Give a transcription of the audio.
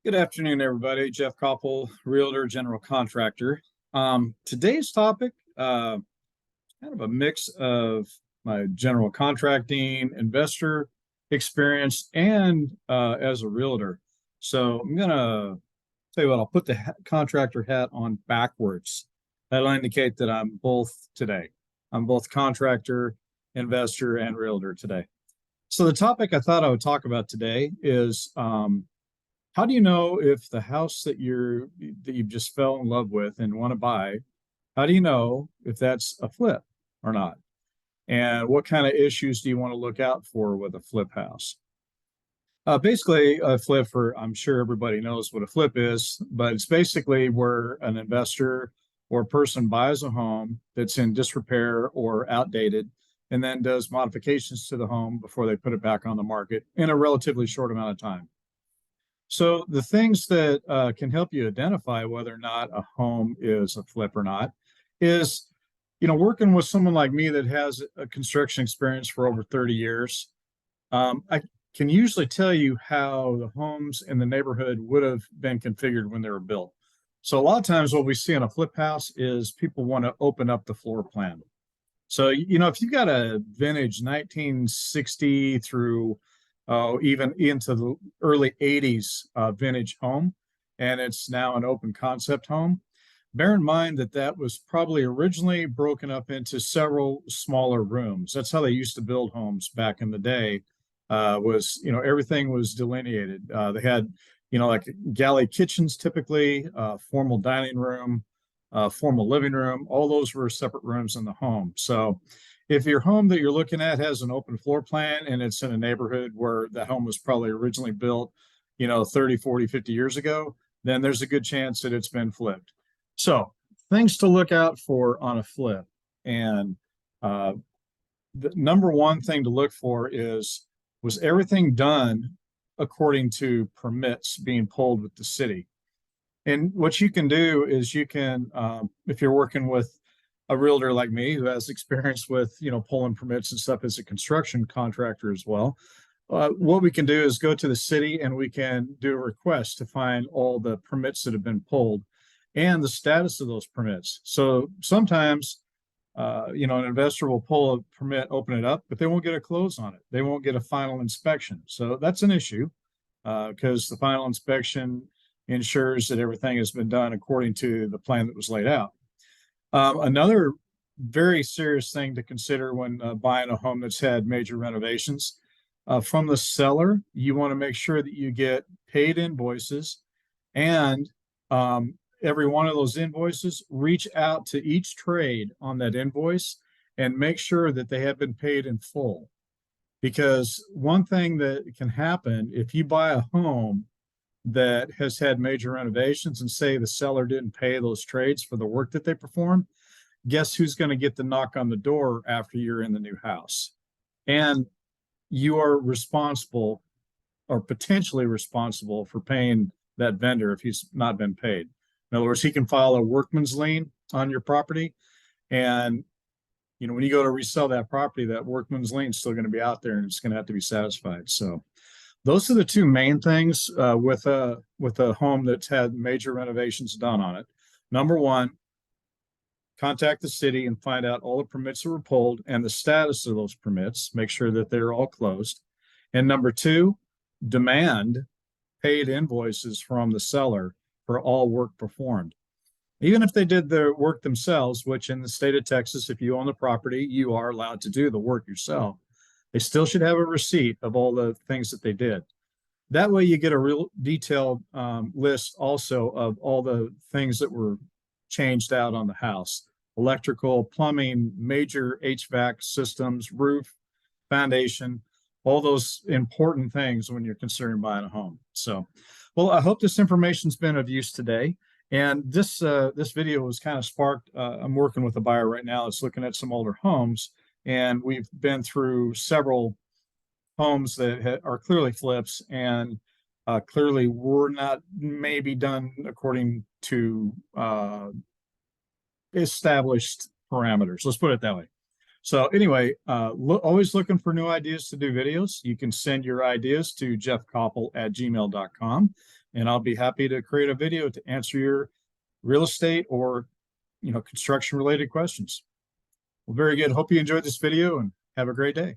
Good afternoon, everybody. Jeff Koppel, Realtor, General Contractor. Today's topic, kind of a mix of my general contracting, investor experience, and as a realtor. So I'm gonna tell you what, I'll put the contractor hat on backwards. That'll indicate that I'm both today. I'm both contractor, investor, and realtor today. So the topic I thought I would talk about today is how do you know if the house that you've just fell in love with and want to buy, how do you know if that's a flip or not? And what kind of issues do you want to look out for with a flip house? Basically, a flip for, I'm sure everybody knows what a flip is, but it's basically where an investor or person buys a home that's in disrepair or outdated and then does modifications to the home before they put it back on the market in a relatively short amount of time. So the things that can help you identify whether or not a home is a flip or not is, working with someone like me that has a construction experience for over 30 years. I can usually tell you how the homes in the neighborhood would have been configured when they were built. So a lot of times what we see in a flip house is people want to open up the floor plan. So, if you've got a vintage 1960 through even into the early 80s vintage home, and it's now an open concept home, bear in mind that that was probably originally broken up into several smaller rooms. That's how they used to build homes back in the day. Everything was delineated. They had, like galley kitchens typically, formal dining room, formal living room. All those were separate rooms in the home. So if your home that you're looking at has an open floor plan and it's in a neighborhood where the home was probably originally built, 30, 40, 50 years ago, then there's a good chance that it's been flipped. So things to look out for on a flip. And the number one thing to look for is, was everything done according to permits being pulled with the city? And what you can do is you can, if you're working with a realtor like me who has experience with, pulling permits and stuff as a construction contractor as well, what we can do is go to the city and we can do a request to find all the permits that have been pulled and the status of those permits. So sometimes, an investor will pull a permit, open it up, but they won't get a close on it. They won't get a final inspection. So that's an issue because the final inspection ensures that everything has been done according to the plan that was laid out. Another very serious thing to consider when buying a home that's had major renovations from the seller, you want to make sure that you get paid invoices, and every one of those invoices, reach out to each trade on that invoice and make sure that they have been paid in full. Because one thing that can happen if you buy a home that has had major renovations and say the seller didn't pay those trades for the work that they performed, guess who's going to get the knock on the door after you're in the new house? And you are responsible or potentially responsible for paying that vendor if he's not been paid. In other words, he can file a workman's lien on your property. And, when you go to resell that property, that workman's lien is still going to be out there and it's going to have to be satisfied. So those are the two main things with a home that's had major renovations done on it. Number one, contact the city and find out all the permits that were pulled and the status of those permits. Make sure that they're all closed. And number two, demand paid invoices from the seller for all work performed. Even if they did the work themselves, which in the state of Texas, if you own the property, you are allowed to do the work yourself. They still should have a receipt of all the things that they did. That way you get a real detailed list also of all the things that were changed out on the house: electrical, plumbing, major HVAC systems, roof, foundation, all those important things when you're considering buying a home. So, well, I hope this information's been of use today. And this video was kind of sparked. I'm working with a buyer right now that's looking at some older homes, and we've been through several homes that are clearly flips and clearly were not maybe done according to established parameters. Let's put it that way. So anyway, always looking for new ideas to do videos. You can send your ideas to jeffkoppel@gmail.com, and I'll be happy to create a video to answer your real estate or construction related questions. Well, very good. Hope you enjoyed this video and have a great day.